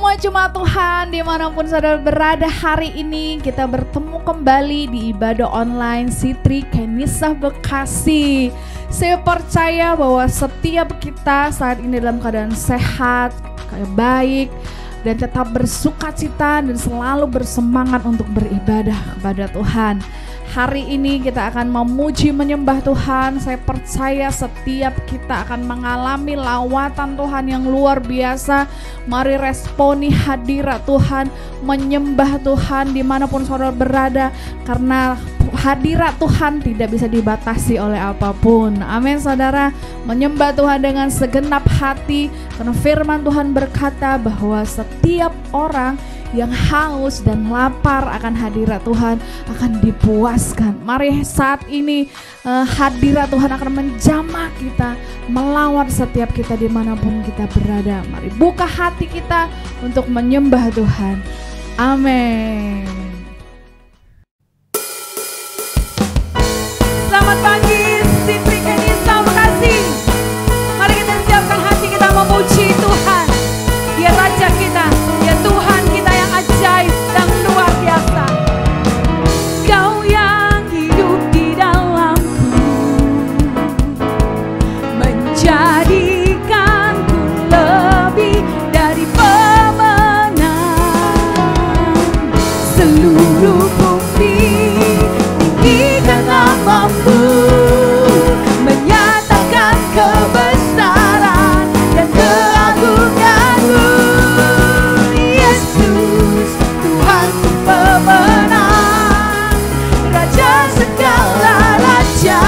semua jemaat Tuhan dimanapun saudara berada, hari ini kita bertemu kembali di ibadah online Sitri Kenisah Bekasi. Saya percaya bahwa setiap kita saat ini dalam keadaan sehat, baik, dan tetap bersukacita dan selalu bersemangat untuk beribadah kepada Tuhan. Hari ini kita akan memuji menyembah Tuhan. Saya percaya setiap kita akan mengalami lawatan Tuhan yang luar biasa. Mari responi hadirat Tuhan, menyembah Tuhan dimanapun saudara berada, karena hadirat Tuhan tidak bisa dibatasi oleh apapun. Amin saudara. Menyembah Tuhan dengan segenap hati, karena firman Tuhan berkata bahwa setiap orang yang haus dan lapar akan hadirat Tuhan akan dipuaskan. Mari saat ini hadirat Tuhan akan menjamah kita, melawat setiap kita dimanapun kita berada. Mari buka hati kita untuk menyembah Tuhan. Amin. Selamat pagi Sitri Kenisah Bekasi. Mari kita siapkan hati kita memuji Tuhan. Dia Raja kita, dia Tuhan kita yang ajaib dan luar biasa. Kau yang hidup di dalamku, menjadikanku lebih dari pemenang. Seluruh bumi tinggikan namamu, menyatakan kebesaran dan keagunganmu. Yesus, Tuhanku pemenang, Raja segala raja,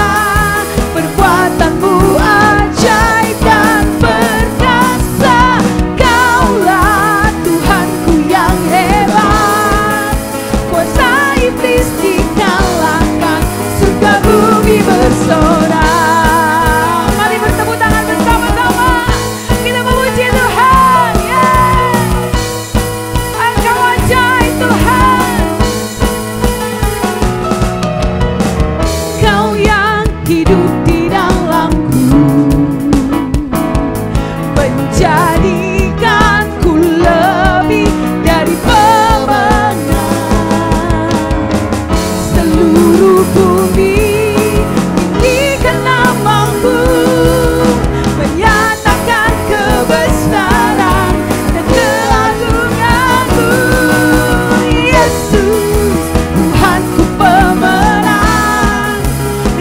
perbuatanmu ajaib dan perkasa. Kaulah Tuhanku yang hebat, kuasa iblis dikalahkan, surga bumi bersorak. Mari bertepuk tangan bersama-sama, kita memuji Tuhan. Engkau ajaib Tuhan. Kau yang hidup di dalamku, menjadikanku lebih dari pemenang. Seluruh bumi tinggikan namamu, menyatakan kebesaran dan keagunganmu. Yesus, Tuhanku pemenang,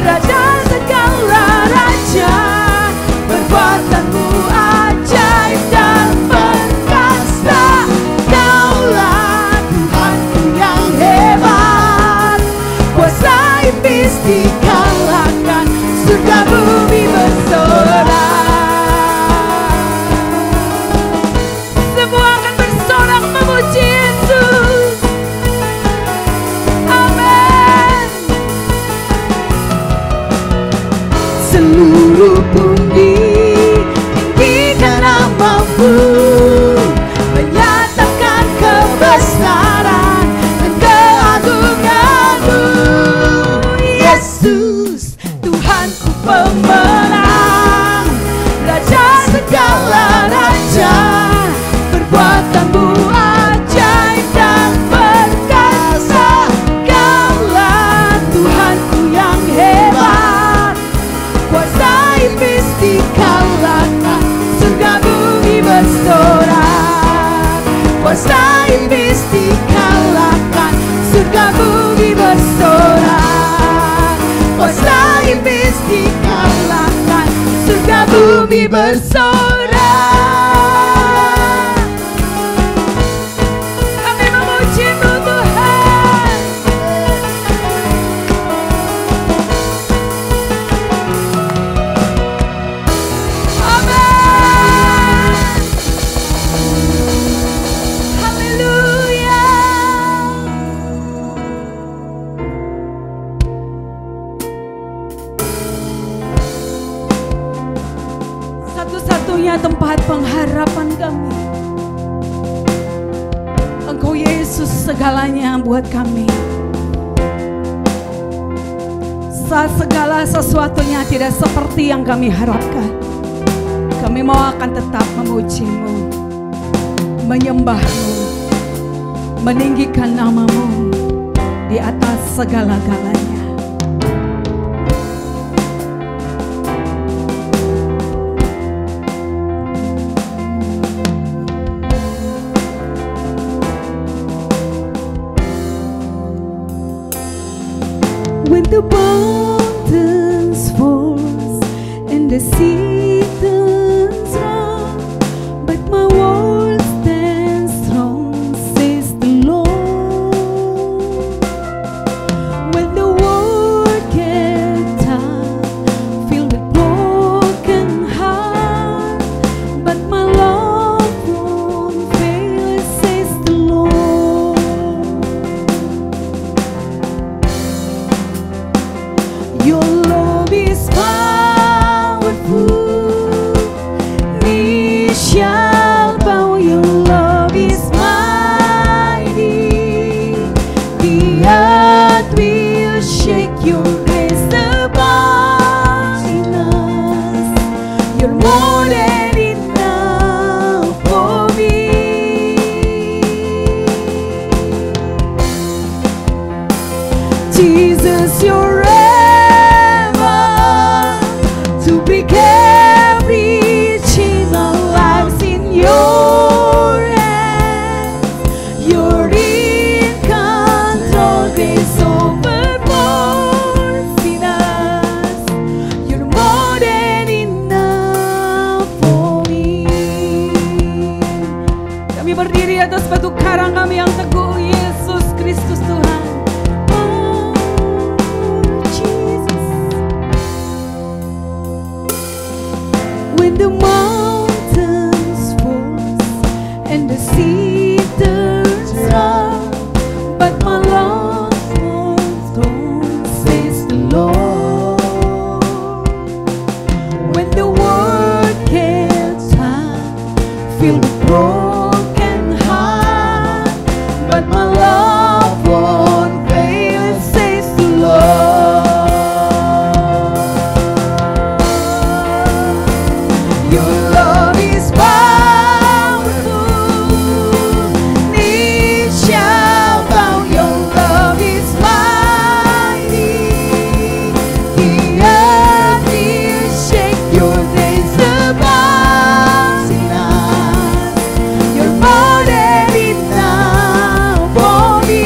Raja segala raja, perbuatanmu ajaib dan perkasa. Kaulah Tuhanku yang hebat, kuasa iblis dikalahkan, surga bumi bersorak. Semua akan bersorak memuji Yesus. Amin. Seluruh bumi tinggikan namamu, menyatakan kebesaran dan keagunganmu. Yesus, Tuhanku pemenang, Raja segala raja, perbuatanmu ajaib dan perkasa. Kaulah Tuhanku yang hebat, kuasa iblis dikalahkan, surga bumi bersorak. Kuasa iblis dikalahkan, surga bumi bersorak. Kuasa iblis dikalahkan, surga bumi bersorak. Kami memuji-Mu Tuhan. Amin. Haleluya. Satu-satunya tempat pengharapan kami, Engkau Yesus segalanya buat kami. Saat segala sesuatunya tidak seperti yang kami harapkan, kami mau akan tetap memuji-Mu, menyembah-Mu, meninggikan nama-Mu di atas segala-galanya. When the mountains falls and the sea turns round, but my world stands strong, says the Lord. When the world gets tired, filled with broken heart, but my love won't fail, says the Lord. Your love is powerful, knee shall bow. Your love is mighty, the earth will shake. Your grace above in us, you're more than enough for me. Jesus, you're to break every chain. Our lives in your hands, you're in control. Grace overflows in us, you're more than enough for me. Kami berdiri atas batu karang kami yang teguh, Yesus Kristus Tuhan. When the mountains fall and the sea turns round, but my love won't go, says the Lord. When the world gets tired, filled with broken heart, but my love won't fail, says the Lord. For me.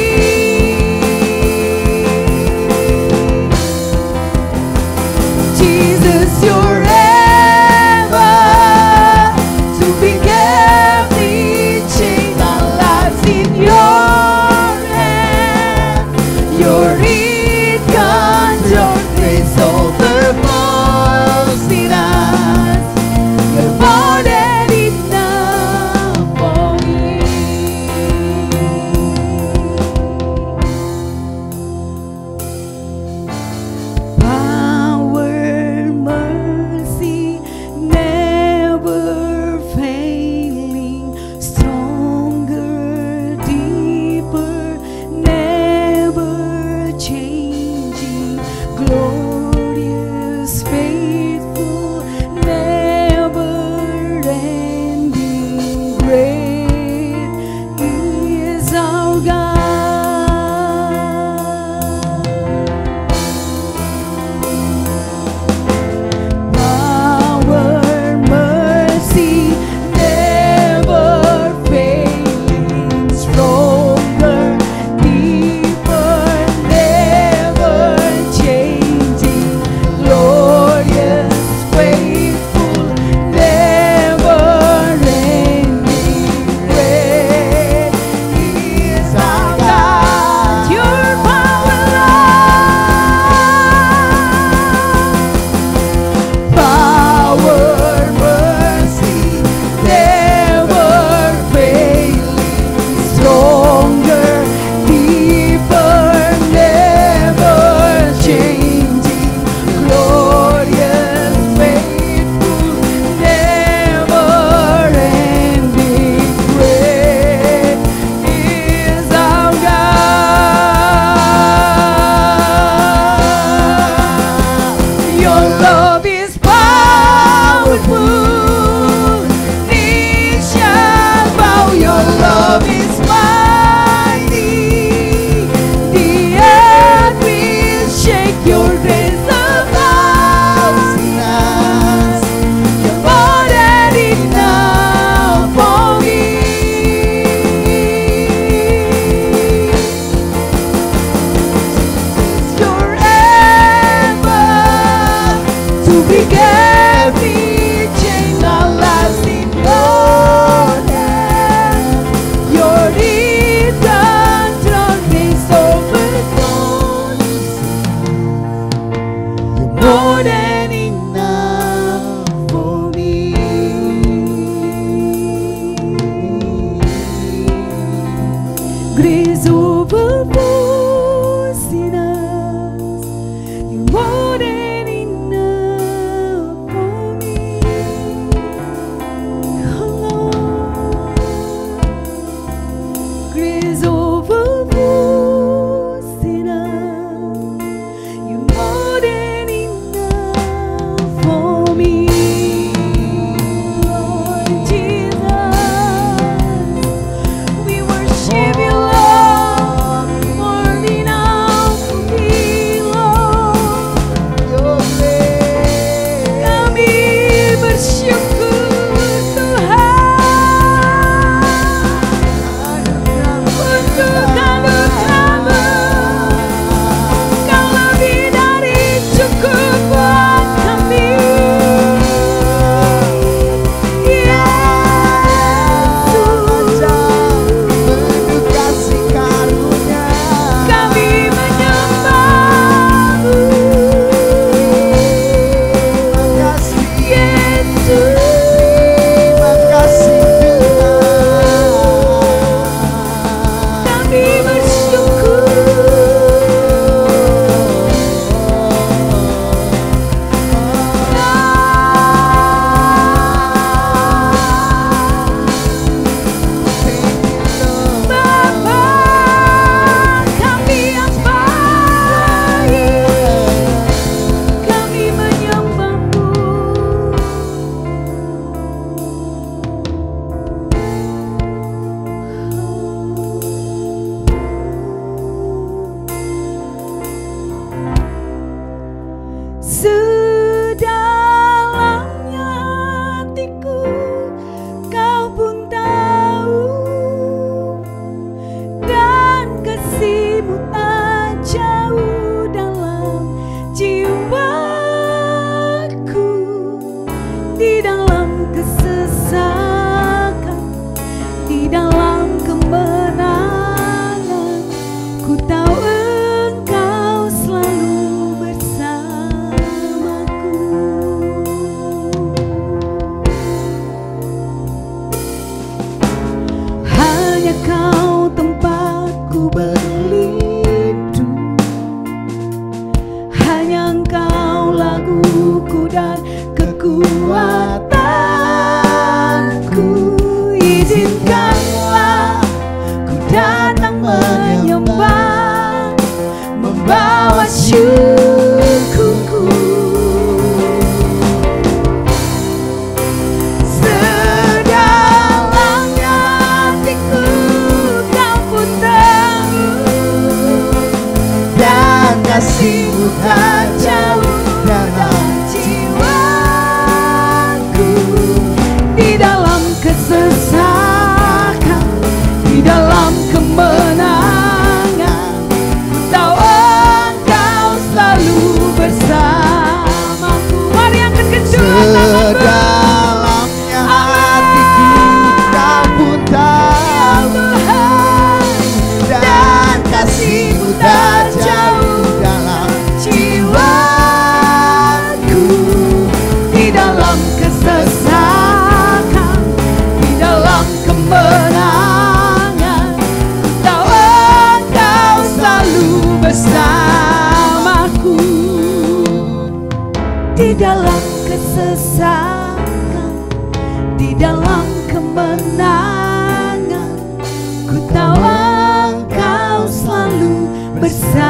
kasih-Mu tak jauh dalam jiwaku, di dalam kesesakan, di dalam kemenangan, tahu Engkau selalu bersamaku. Di dalam kesesakan, di dalam kemenangan, ku tahu Engkau selalu bersamaku.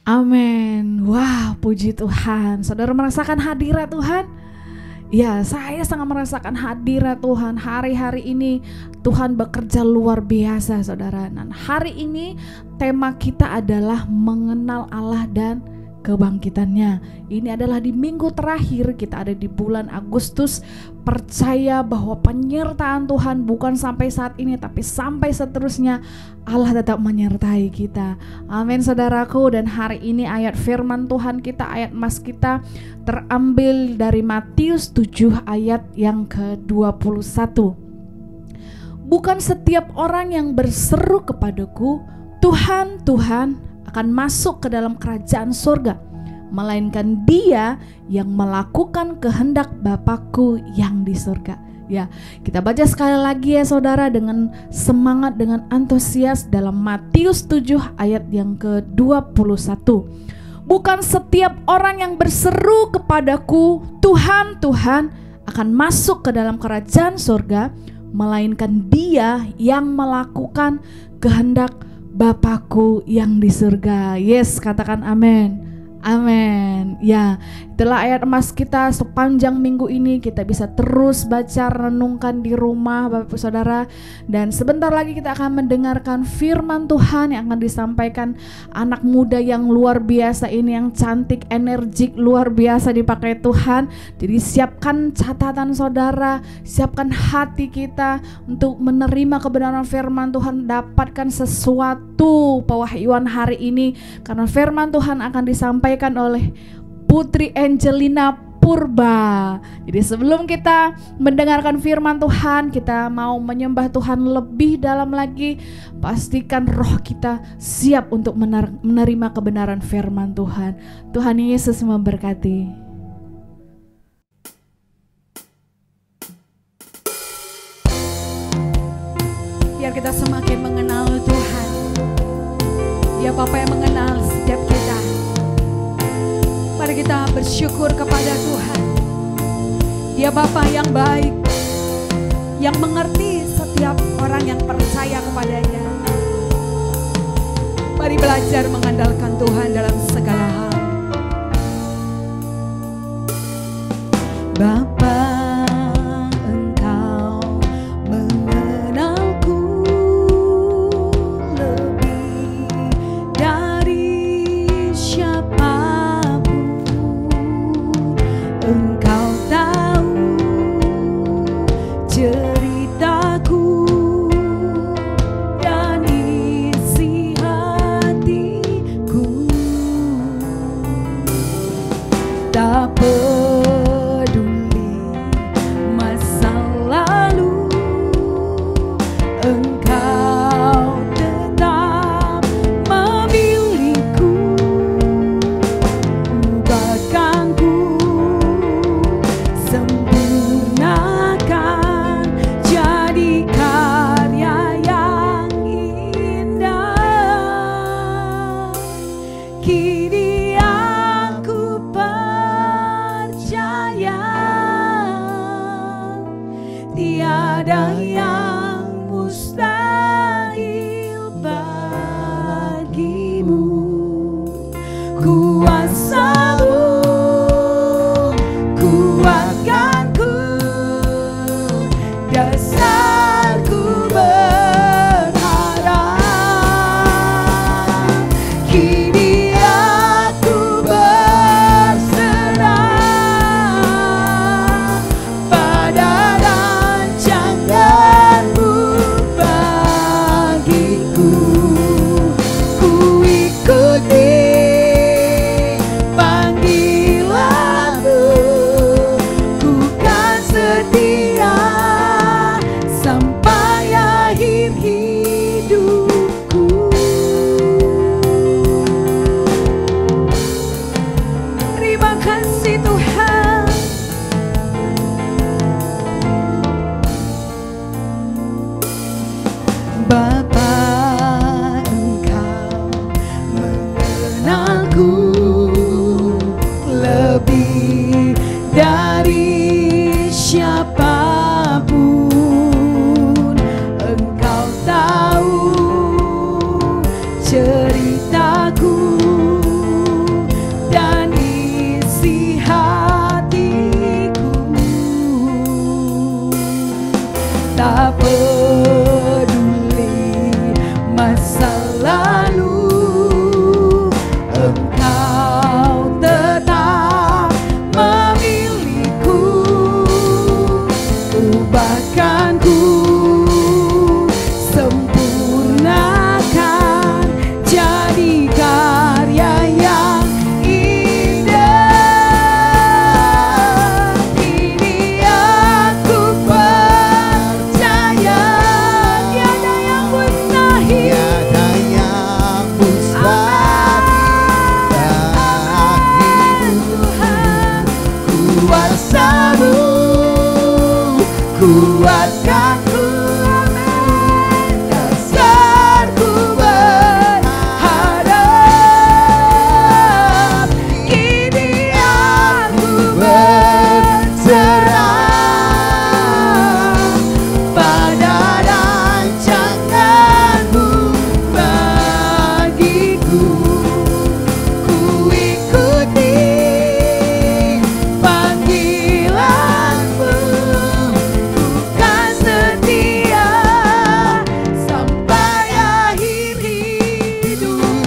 Amin. Wah, puji Tuhan. Saudara merasakan hadirat Tuhan? Ya, saya sangat merasakan hadirat Tuhan. Hari-hari ini Tuhan bekerja luar biasa, saudara. Dan hari ini tema kita adalah mengenal Allah dan kebangkitannya. Ini adalah di minggu terakhir, kita ada di bulan Agustus. Percaya bahwa penyertaan Tuhan bukan sampai saat ini, tapi sampai seterusnya Allah tetap menyertai kita. Amin, saudaraku. Dan hari ini ayat firman Tuhan kita, ayat emas kita terambil dari Matius 7 ayat yang ke-21. Bukan setiap orang yang berseru kepadaku, Tuhan, Tuhan, akan masuk ke dalam kerajaan surga, melainkan dia yang melakukan kehendak Bapakku yang di surga. Ya, kita baca sekali lagi ya saudara, dengan semangat, dengan antusias dalam Matius 7 ayat yang ke-21. Bukan setiap orang yang berseru kepadaku, Tuhan, Tuhan, akan masuk ke dalam kerajaan surga, melainkan dia yang melakukan kehendak Bapakku yang di surga. Yes, katakan amin. Amin. Ya, itulah ayat emas kita sepanjang minggu ini. Kita bisa terus baca, renungkan di rumah Bapak Saudara. Dan sebentar lagi kita akan mendengarkan firman Tuhan yang akan disampaikan anak muda yang luar biasa ini, yang cantik, energik, luar biasa dipakai Tuhan. Jadi siapkan catatan saudara, siapkan hati kita untuk menerima kebenaran firman Tuhan, dapatkan sesuatu pewahyuan hari ini, karena firman Tuhan akan disampaikan oleh Putri Angelina Purba. Jadi sebelum kita mendengarkan firman Tuhan, kita mau menyembah Tuhan lebih dalam lagi. Pastikan roh kita siap untuk menerima kebenaran firman Tuhan. Tuhan Yesus memberkati. Biar kita semakin mengenal Tuhan. Dia Bapa yang mengenal setiap kita. Mari kita bersyukur kepada Tuhan. Dia Bapa yang baik, yang mengerti setiap orang yang percaya kepadanya. Mari belajar mengandalkan Tuhan dalam segala hal. Bapa, Engkau mengenalku lebih dari siapapun. Engkau tahu ceritaku dan isi hatiku. Tak peduli masa lalu, Engkau tetap memilihku. Ubahkanku, sempurnakan, jadi karya yang indah. Kini aku percaya kuatkanku, dasarku berharap. Kini aku berserah pada rancanganmu bagiku. Ku ikuti panggilanmu, ku kan setia sampai akhir hidupku.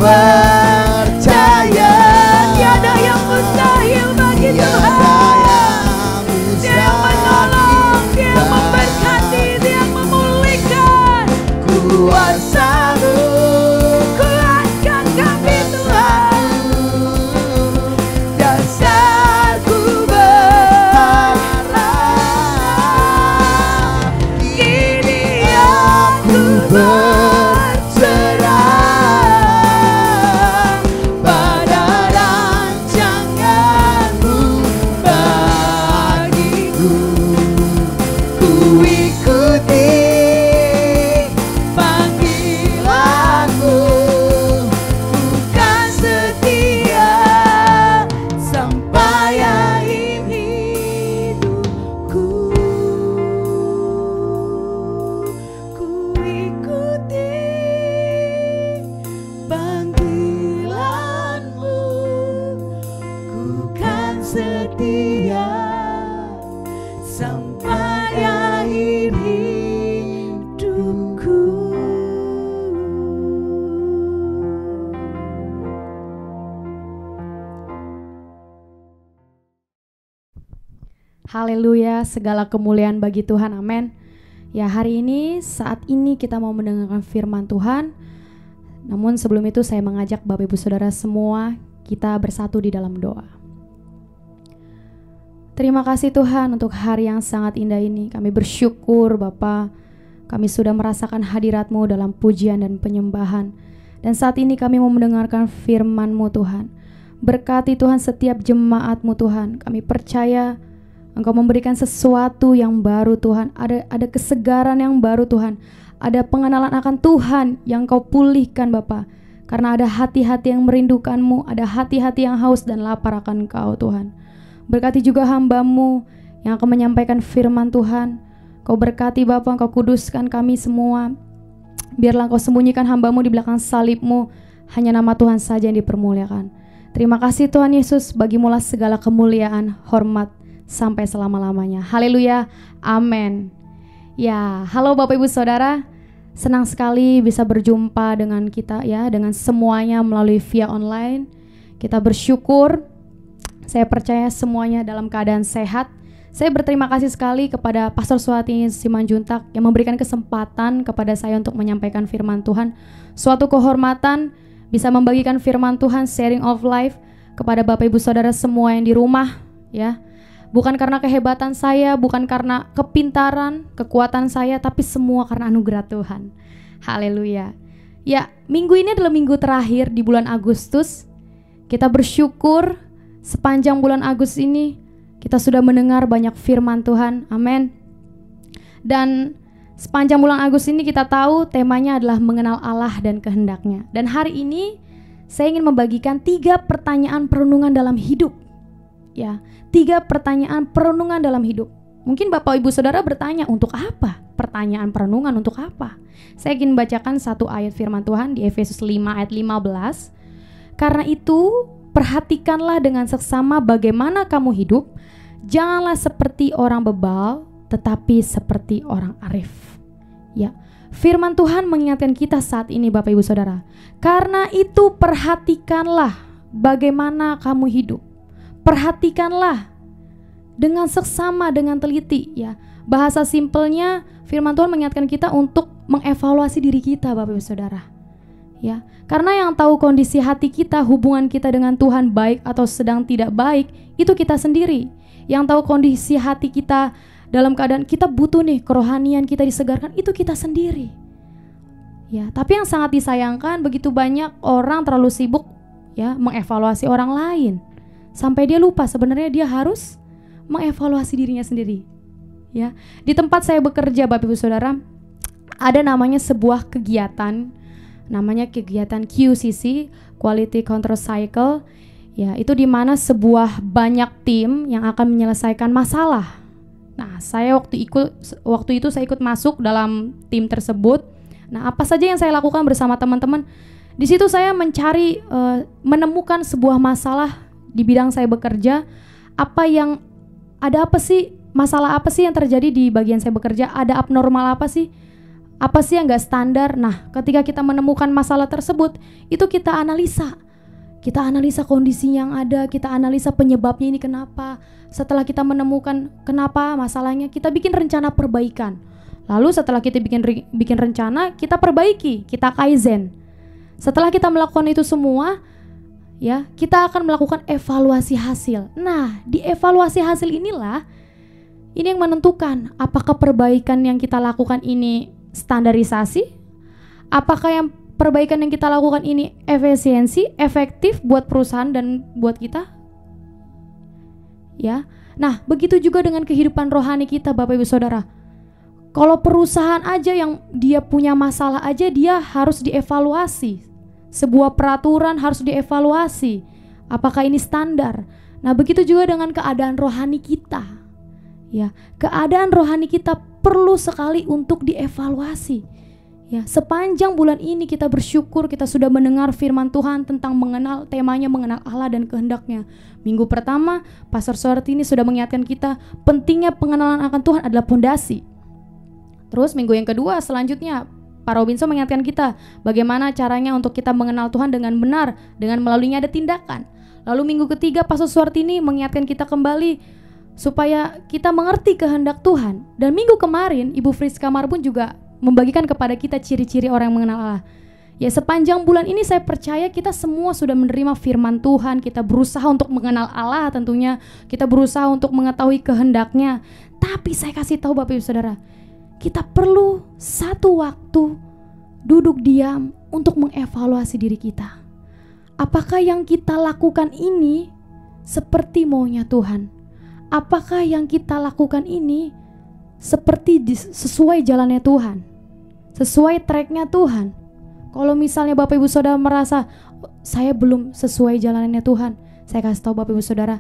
Percaya tiada yang mustahil bagi Tuhan. Dia yang menolong, Dia yang memberkati, Dia yang memulihkan. Kuasa-Mu kuatkan kami Tuhan. Dasarku berharap. Kini aku setia sampai akhir hidupku. Haleluya, segala kemuliaan bagi Tuhan, amin. Ya, hari ini, saat ini kita mau mendengarkan firman Tuhan. Namun sebelum itu saya mengajak Bapak Ibu Saudara semua, kita bersatu di dalam doa. Terima kasih Tuhan untuk hari yang sangat indah ini. Kami bersyukur Bapa, kami sudah merasakan hadirat-Mu dalam pujian dan penyembahan. Dan saat ini kami mau mendengarkan firman-Mu Tuhan. Berkati Tuhan setiap jemaat-Mu Tuhan. Kami percaya Engkau memberikan sesuatu yang baru Tuhan. Ada kesegaran yang baru Tuhan. Ada pengenalan akan Tuhan yang Kau pulihkan Bapa. Karena ada hati-hati yang merindukan-Mu, ada hati-hati yang haus dan lapar akan Kau Tuhan. Berkati juga hamba-Mu yang akan menyampaikan firman Tuhan. Kau berkati Bapa, Kau kuduskan kami semua. Biarlah Kau sembunyikan hamba-Mu di belakang salib-Mu. Hanya nama Tuhan saja yang dipermuliakan. Terima kasih Tuhan Yesus, bagimulah segala kemuliaan, hormat, sampai selama-lamanya. Haleluya, amin. Ya, halo Bapak Ibu Saudara. Senang sekali bisa berjumpa dengan kita ya, dengan semuanya melalui via online. Kita bersyukur. Saya percaya semuanya dalam keadaan sehat. Saya berterima kasih sekali kepada Pastor Suhati Simanjuntak yang memberikan kesempatan kepada saya untuk menyampaikan firman Tuhan. Suatu kehormatan bisa membagikan firman Tuhan, sharing of life kepada Bapak Ibu Saudara semua yang di rumah ya. Bukan karena kehebatan saya, bukan karena kepintaran, kekuatan saya, tapi semua karena anugerah Tuhan. Haleluya. Ya, minggu ini adalah minggu terakhir di bulan Agustus. Kita bersyukur sepanjang bulan Agustus ini kita sudah mendengar banyak firman Tuhan. Amin. Dan sepanjang bulan Agustus ini kita tahu temanya adalah mengenal Allah dan kehendaknya. Dan hari ini saya ingin membagikan 3 pertanyaan perenungan dalam hidup. Ya, 3 pertanyaan perenungan dalam hidup. Mungkin Bapak Ibu Saudara bertanya, untuk apa? Pertanyaan perenungan untuk apa? Saya ingin bacakan satu ayat firman Tuhan di Efesus 5 ayat 15. Karena itu, perhatikanlah dengan seksama bagaimana kamu hidup. Janganlah seperti orang bebal, tetapi seperti orang arif. Ya, firman Tuhan mengingatkan kita saat ini Bapak Ibu Saudara. Karena itu perhatikanlah bagaimana kamu hidup. Perhatikanlah dengan seksama, dengan teliti ya. Bahasa simpelnya firman Tuhan mengingatkan kita untuk mengevaluasi diri kita Bapak Ibu Saudara. Ya, karena yang tahu kondisi hati kita, hubungan kita dengan Tuhan baik atau sedang tidak baik, itu kita sendiri. Yang tahu kondisi hati kita dalam keadaan kita butuh nih kerohanian kita disegarkan, itu kita sendiri. Ya, tapi yang sangat disayangkan begitu banyak orang terlalu sibuk ya mengevaluasi orang lain. Sampai dia lupa sebenarnya dia harus mengevaluasi dirinya sendiri. Ya, di tempat saya bekerja Bapak Ibu Saudara, ada namanya sebuah kegiatan, namanya kegiatan QCC, Quality Control Cycle. Ya, itu di mana sebuah banyak tim yang akan menyelesaikan masalah. Nah, saya waktu itu saya ikut masuk dalam tim tersebut. Nah, apa saja yang saya lakukan bersama teman-teman? Di situ saya mencari menemukan sebuah masalah di bidang saya bekerja, ada apa sih, masalah apa sih yang terjadi di bagian saya bekerja, ada abnormal apa sih yang gak standar. Nah, ketika kita menemukan masalah tersebut, itu kita analisa kondisi yang ada, kita analisa penyebabnya ini kenapa. Setelah kita menemukan kenapa masalahnya, kita bikin rencana perbaikan. Lalu setelah kita bikin rencana, kita perbaiki, kita kaizen. Setelah kita melakukan itu semua, ya, kita akan melakukan evaluasi hasil. Nah, di evaluasi hasil inilah ini yang menentukan apakah perbaikan yang kita lakukan ini standarisasi, apakah yang perbaikan yang kita lakukan ini efisiensi, efektif buat perusahaan dan buat kita. Ya. Nah, begitu juga dengan kehidupan rohani kita Bapak Ibu Saudara. Kalau perusahaan aja yang dia punya masalah aja dia harus dievaluasi. Sebuah peraturan harus dievaluasi. Apakah ini standar? Nah, begitu juga dengan keadaan rohani kita. Ya, keadaan rohani kita perlu sekali untuk dievaluasi. Ya, sepanjang bulan ini kita bersyukur kita sudah mendengar firman Tuhan tentang temanya mengenal Allah dan kehendaknya. Minggu pertama, Pastor Suhartini sudah mengingatkan kita pentingnya pengenalan akan Tuhan adalah pondasi. Terus minggu yang kedua selanjutnya Pak Robinson mengingatkan kita bagaimana caranya untuk kita mengenal Tuhan dengan benar, dengan melaluinya ada tindakan. Lalu minggu ketiga Pastor Suhartini mengingatkan kita kembali supaya kita mengerti kehendak Tuhan. Dan minggu kemarin Ibu Friska Marbun juga membagikan kepada kita ciri-ciri orang yang mengenal Allah. Ya, sepanjang bulan ini saya percaya kita semua sudah menerima firman Tuhan. Kita berusaha untuk mengenal Allah tentunya. Kita berusaha untuk mengetahui kehendaknya. Tapi saya kasih tahu Bapak Ibu Saudara, kita perlu satu waktu duduk diam untuk mengevaluasi diri kita. Apakah yang kita lakukan ini seperti maunya Tuhan? apakah yang kita lakukan ini seperti sesuai jalannya Tuhan, sesuai tracknya Tuhan. Kalau misalnya Bapak Ibu Saudara merasa saya belum sesuai jalannya Tuhan, saya kasih tahu Bapak Ibu Saudara,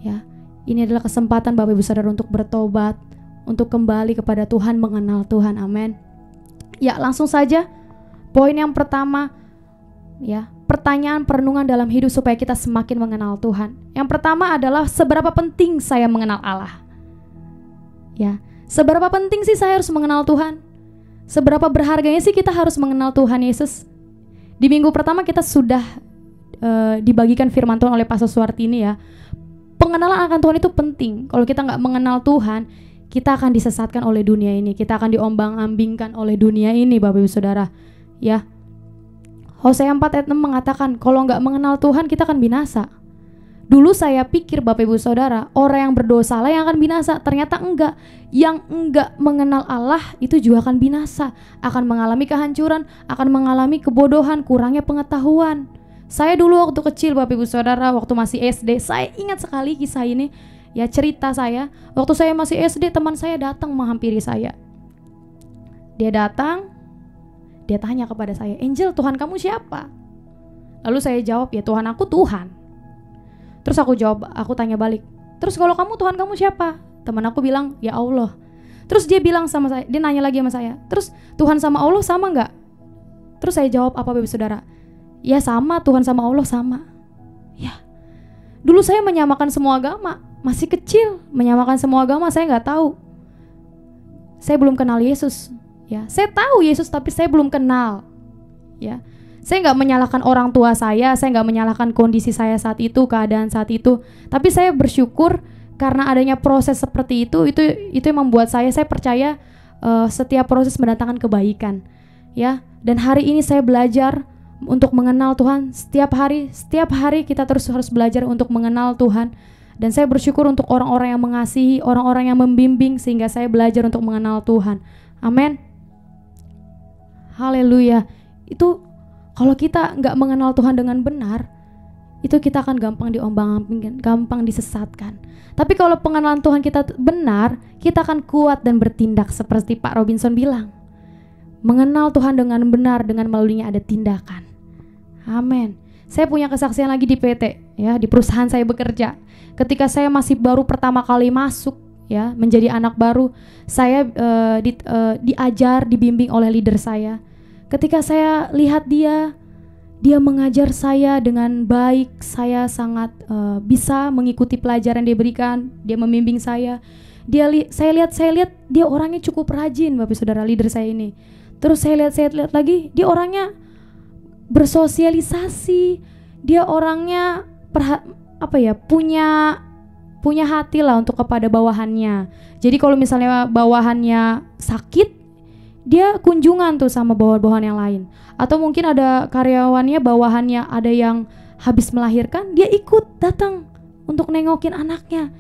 ya, ini adalah kesempatan Bapak Ibu Saudara untuk bertobat, untuk kembali kepada Tuhan, mengenal Tuhan. Amin. Ya, langsung saja poin yang pertama, ya, pertanyaan perenungan dalam hidup supaya kita semakin mengenal Tuhan. Yang pertama adalah seberapa penting saya mengenal Allah. Ya, seberapa penting sih saya harus mengenal Tuhan? Seberapa berharganya sih kita harus mengenal Tuhan Yesus? Di minggu pertama kita sudah dibagikan firman Tuhan oleh Pastor Suwartini, ya. Pengenalan akan Tuhan itu penting. Kalau kita nggak mengenal Tuhan, kita akan disesatkan oleh dunia ini. Kita akan diombang-ambingkan oleh dunia ini, Bapak Ibu Saudara. Ya, Hosea 4 ayat 6 mengatakan, kalau nggak mengenal Tuhan kita akan binasa. Dulu saya pikir Bapak Ibu Saudara, orang yang berdosa lah yang akan binasa. Ternyata enggak. Yang enggak mengenal Allah itu juga akan binasa, akan mengalami kehancuran, akan mengalami kebodohan, kurangnya pengetahuan. Saya dulu waktu kecil Bapak Ibu Saudara, waktu masih SD, saya ingat sekali kisah ini, ya, cerita saya. Waktu saya masih SD, teman saya datang menghampiri saya. Dia datang, dia tanya kepada saya, "Angel, Tuhan kamu siapa?" Lalu saya jawab, "Ya Tuhan aku Tuhan." Terus aku tanya balik, "Terus kalau kamu, Tuhan kamu siapa?" Teman aku bilang, "Ya Allah." Terus dia bilang sama saya, dia nanya lagi sama saya, "Terus Tuhan sama Allah sama nggak?" Terus saya jawab, "Apa Bapak Saudara?" "Ya sama, Tuhan sama Allah sama." Ya, dulu saya menyamakan semua agama, masih kecil, menyamakan semua agama, saya nggak tahu. Saya belum kenal Yesus. Ya, saya tahu Yesus tapi saya belum kenal. Ya, saya nggak menyalahkan orang tua saya nggak menyalahkan kondisi saya saat itu, keadaan saat itu. Tapi saya bersyukur karena adanya proses seperti itu yang membuat saya percaya setiap proses mendatangkan kebaikan. Ya, dan hari ini saya belajar untuk mengenal Tuhan. Setiap hari kita terus harus belajar untuk mengenal Tuhan. Dan saya bersyukur untuk orang-orang yang mengasihi, orang-orang yang membimbing sehingga saya belajar untuk mengenal Tuhan. Amin. Haleluya. Itu kalau kita nggak mengenal Tuhan dengan benar, itu kita akan gampang diombang-ambingkan, gampang disesatkan. Tapi kalau pengenalan Tuhan kita benar, kita akan kuat dan bertindak seperti Pak Robinson bilang. Mengenal Tuhan dengan benar, dengan melaluinya ada tindakan. Amin. Saya punya kesaksian lagi di PT, ya, di perusahaan saya bekerja. Ketika saya masih baru pertama kali masuk, ya, menjadi anak baru, saya diajar, dibimbing oleh leader saya. Ketika saya lihat dia mengajar saya dengan baik, saya sangat bisa mengikuti pelajaran dia berikan, dia membimbing saya. Saya lihat dia orangnya cukup rajin, Bapak Saudara, leader saya ini. Terus saya lihat lagi, dia orangnya bersosialisasi, dia orangnya punya hati lah untuk kepada bawahannya. Jadi kalau misalnya bawahannya sakit, dia kunjungan tuh sama bawahan yang lain. Atau mungkin ada karyawannya, bawahannya ada yang habis melahirkan, dia ikut datang untuk nengokin anaknya.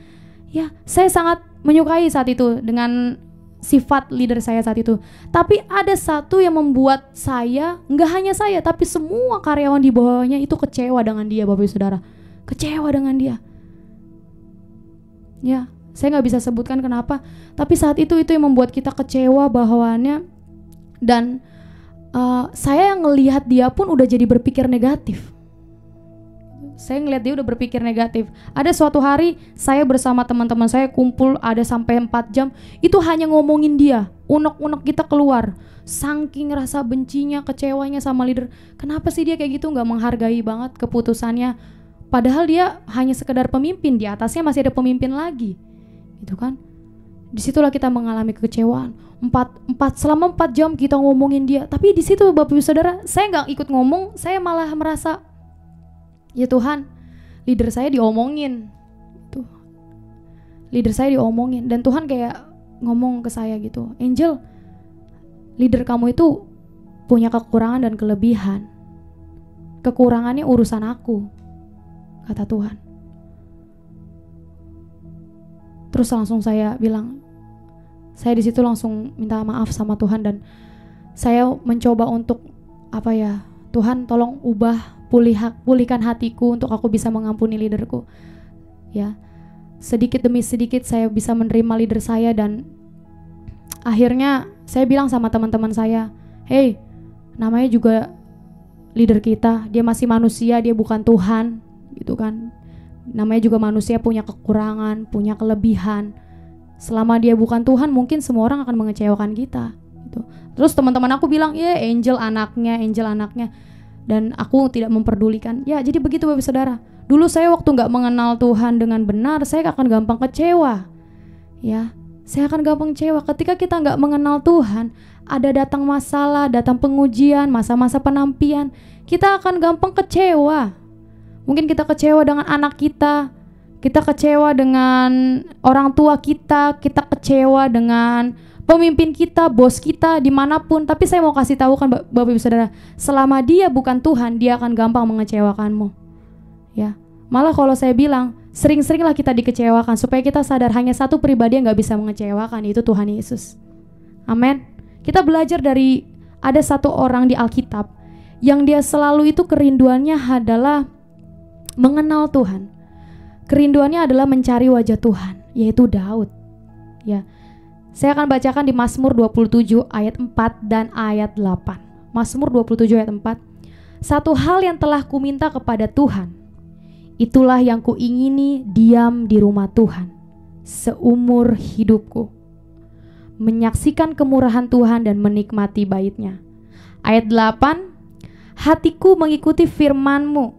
Ya, saya sangat menyukai saat itu dengan sifat leader saya saat itu. Tapi ada satu yang membuat saya, nggak hanya saya, tapi semua karyawan di bawahnya itu kecewa dengan dia, Bapak Ibu Saudara. Kecewa dengan dia. Ya, saya nggak bisa sebutkan kenapa, tapi saat itu yang membuat kita kecewa bawahannya. Dan saya yang ngelihat dia pun udah jadi berpikir negatif. Saya ngelihat dia udah berpikir negatif. Ada suatu hari saya bersama teman-teman saya kumpul ada sampai 4 jam, itu hanya ngomongin dia. Unek-unek kita keluar. Saking rasa bencinya, kecewanya sama leader. Kenapa sih dia kayak gitu, nggak menghargai banget keputusannya. Padahal dia hanya sekedar pemimpin, di atasnya masih ada pemimpin lagi. Gitu kan? Disitulah kita mengalami kekecewaan. Selama 4 jam kita ngomongin dia. Tapi di situ Bapak Ibu Saudara, saya nggak ikut ngomong, saya malah merasa, ya Tuhan, leader saya diomongin. Tuh. Leader saya diomongin. Dan Tuhan kayak ngomong ke saya gitu, Angel, leader kamu itu punya kekurangan dan kelebihan. Kekurangannya urusan aku, kata Tuhan. Terus langsung saya bilang, saya di situ langsung minta maaf sama Tuhan dan saya mencoba untuk Tuhan tolong ubah, pulihkan hatiku untuk aku bisa mengampuni leaderku. Ya, sedikit demi sedikit saya bisa menerima leader saya, dan akhirnya saya bilang sama teman-teman saya, hey, namanya juga leader kita, dia masih manusia, dia bukan Tuhan gitu kan. Namanya juga manusia, punya kekurangan, punya kelebihan. Selama dia bukan Tuhan, mungkin semua orang akan mengecewakan kita gitu. Terus teman-teman aku bilang, ya Angel anaknya. Dan aku tidak memperdulikan. Ya jadi begitu Bapak Saudara. Dulu saya waktu gak mengenal Tuhan dengan benar, saya akan gampang kecewa. Ya, saya akan gampang kecewa. Ketika kita gak mengenal Tuhan, ada datang masalah, datang pengujian, masa-masa penampian, kita akan gampang kecewa. Mungkin kita kecewa dengan anak kita kecewa dengan orang tua kita kecewa dengan pemimpin kita, bos kita, dimanapun. Tapi saya mau kasih tahu kan Bapak Ibu Saudara, selama dia bukan Tuhan, dia akan gampang mengecewakanmu. Ya, malah kalau saya bilang, sering-seringlah kita dikecewakan supaya kita sadar hanya satu pribadi yang gak bisa mengecewakan, yaitu Tuhan Yesus. Amin. Kita belajar dari ada satu orang di Alkitab yang dia selalu itu kerinduannya adalah mengenal Tuhan. Kerinduannya adalah mencari wajah Tuhan, yaitu Daud. Ya. Saya akan bacakan di Mazmur 27 ayat 4 dan ayat 8. Mazmur 27 ayat 4. Satu hal yang telah kuminta kepada Tuhan, itulah yang kuingini, diam di rumah Tuhan seumur hidupku, menyaksikan kemurahan Tuhan dan menikmati bait-Nya. Ayat 8. Hatiku mengikuti firman-Mu,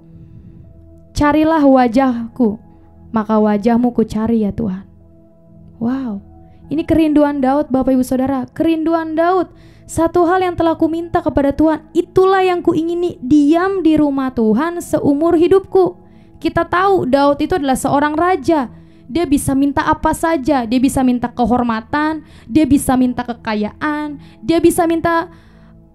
carilah wajahku, maka wajah-Mu ku cari ya Tuhan. Wow, ini kerinduan Daud Bapak Ibu Saudara. Kerinduan Daud, satu hal yang telah kuminta kepada Tuhan, itulah yang kuingini, diam di rumah Tuhan seumur hidupku. Kita tahu Daud itu adalah seorang raja. Dia bisa minta apa saja. Dia bisa minta kehormatan, dia bisa minta kekayaan, dia bisa minta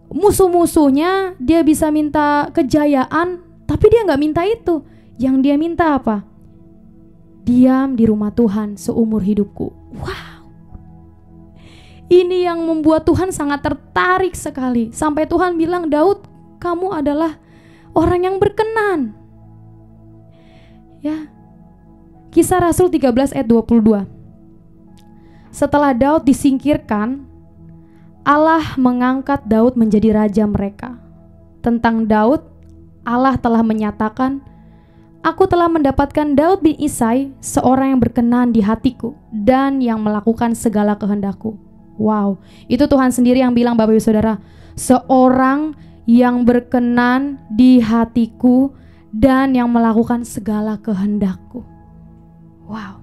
musuh-musuhnya, dia bisa minta kejayaan. Tapi dia gak minta itu. Yang dia minta apa? Diam di rumah Tuhan seumur hidupku. Wow, ini yang membuat Tuhan sangat tertarik sekali. Sampai Tuhan bilang, Daud, kamu adalah orang yang berkenan. Ya, Kisah Rasul 13 ayat 22. Setelah Daud disingkirkan, Allah mengangkat Daud menjadi raja mereka. Tentang Daud, Allah telah menyatakan, aku telah mendapatkan Daud bin Isai, seorang yang berkenan di hatiku dan yang melakukan segala kehendakku. Wow, itu Tuhan sendiri yang bilang Bapak Ibu Saudara, seorang yang berkenan di hatiku dan yang melakukan segala kehendakku. Wow.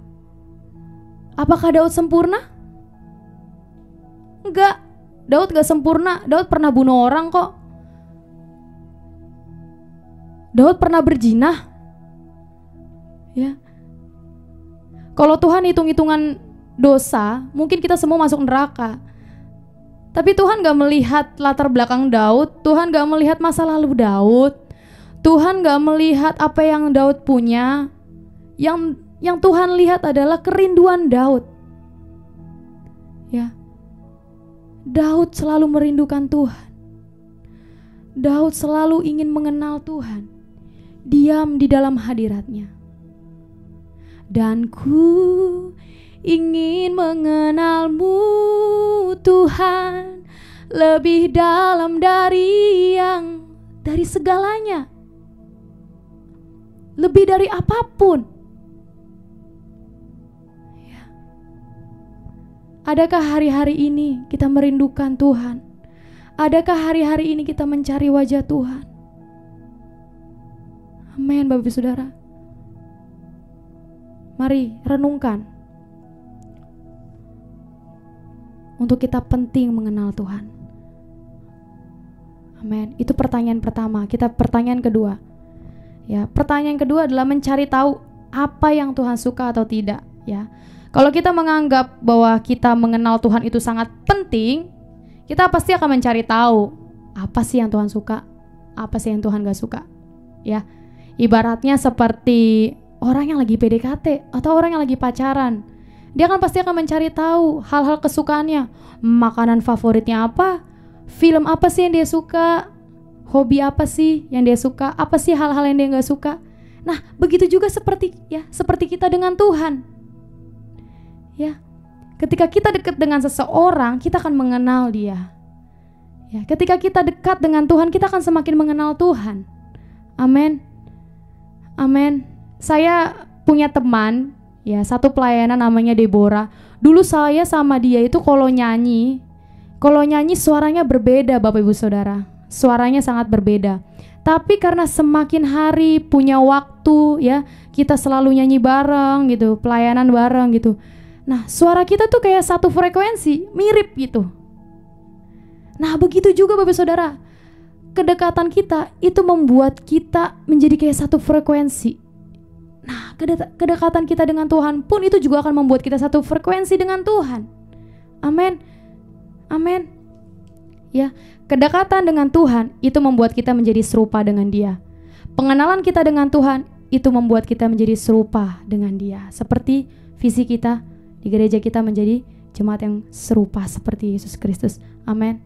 Apakah Daud sempurna? Enggak, Daud gak sempurna. Daud pernah bunuh orang kok. Daud pernah berzinah. Ya. Kalau Tuhan hitung-hitungan dosa, mungkin kita semua masuk neraka. Tapi Tuhan gak melihat latar belakang Daud. Tuhan gak melihat masa lalu Daud. Tuhan gak melihat apa yang Daud punya. Yang Tuhan lihat adalah kerinduan Daud. Ya, Daud selalu merindukan Tuhan. Daud selalu ingin mengenal Tuhan, diam di dalam hadirat-Nya. Dan ku ingin mengenal-Mu Tuhan, lebih dalam dari segalanya, lebih dari apapun. Adakah hari-hari ini kita merindukan Tuhan? Adakah hari-hari ini kita mencari wajah Tuhan? Amin Bapak Ibu Saudara. Mari renungkan. Untuk kita penting mengenal Tuhan. Amin. Itu pertanyaan pertama. Kita pertanyaan kedua. Ya, pertanyaan kedua adalah mencari tahu apa yang Tuhan suka atau tidak, ya. Kalau kita menganggap bahwa kita mengenal Tuhan itu sangat penting, kita pasti akan mencari tahu apa sih yang Tuhan suka, apa sih yang Tuhan gak suka. Ya, ibaratnya seperti orang yang lagi PDKT atau orang yang lagi pacaran. Dia kan pasti akan mencari tahu hal-hal kesukaannya, makanan favoritnya apa, film apa sih yang dia suka, hobi apa sih yang dia suka, apa sih hal-hal yang dia gak suka. Nah, begitu juga seperti kita dengan Tuhan. Ya, ketika kita dekat dengan seseorang, kita akan mengenal dia. Ya, ketika kita dekat dengan Tuhan, kita akan semakin mengenal Tuhan. Amin. Amin. Saya punya teman, ya, satu pelayanan namanya Deborah. Dulu saya sama dia itu kalau nyanyi suaranya berbeda, Bapak Ibu Saudara. Suaranya sangat berbeda. Tapi karena semakin hari punya waktu, ya, kita selalu nyanyi bareng gitu, pelayanan bareng gitu. Nah, suara kita tuh kayak satu frekuensi, mirip gitu. Nah, begitu juga Bapak Saudara. Kedekatan kita itu membuat kita menjadi kayak satu frekuensi. Nah, kedekatan kita dengan Tuhan pun itu juga akan membuat kita satu frekuensi dengan Tuhan. Amin. Amin. Ya, kedekatan dengan Tuhan itu membuat kita menjadi serupa dengan Dia. Pengenalan kita dengan Tuhan itu membuat kita menjadi serupa dengan Dia. Seperti visi kita di gereja kita menjadi jemaat yang serupa seperti Yesus Kristus. Amin.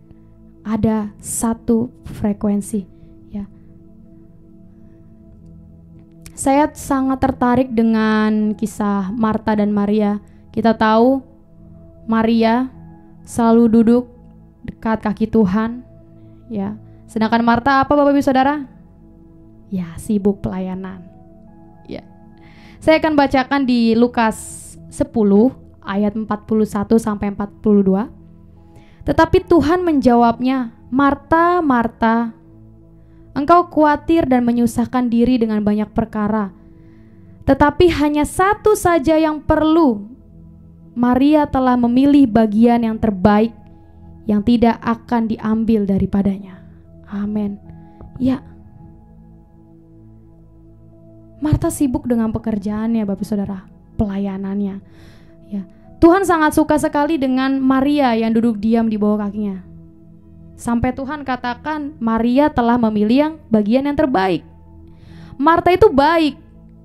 Ada satu frekuensi, ya. Saya sangat tertarik dengan kisah Marta dan Maria. Kita tahu Maria selalu duduk dekat kaki Tuhan, ya. Sedangkan Marta apa Bapak Ibu Saudara? Ya, sibuk pelayanan. Ya. Saya akan bacakan di Lukas 10 ayat 41 sampai 42. Tetapi Tuhan menjawabnya, "Marta, Marta, engkau khawatir dan menyusahkan diri dengan banyak perkara. Tetapi hanya satu saja yang perlu. Maria telah memilih bagian yang terbaik yang tidak akan diambil daripadanya." Amin. Ya. Marta sibuk dengan pekerjaannya, Bapak Saudara, pelayanannya. Ya. Tuhan sangat suka sekali dengan Maria yang duduk diam di bawah kakinya. Sampai Tuhan katakan Maria telah memilih yang bagian yang terbaik. Marta itu baik,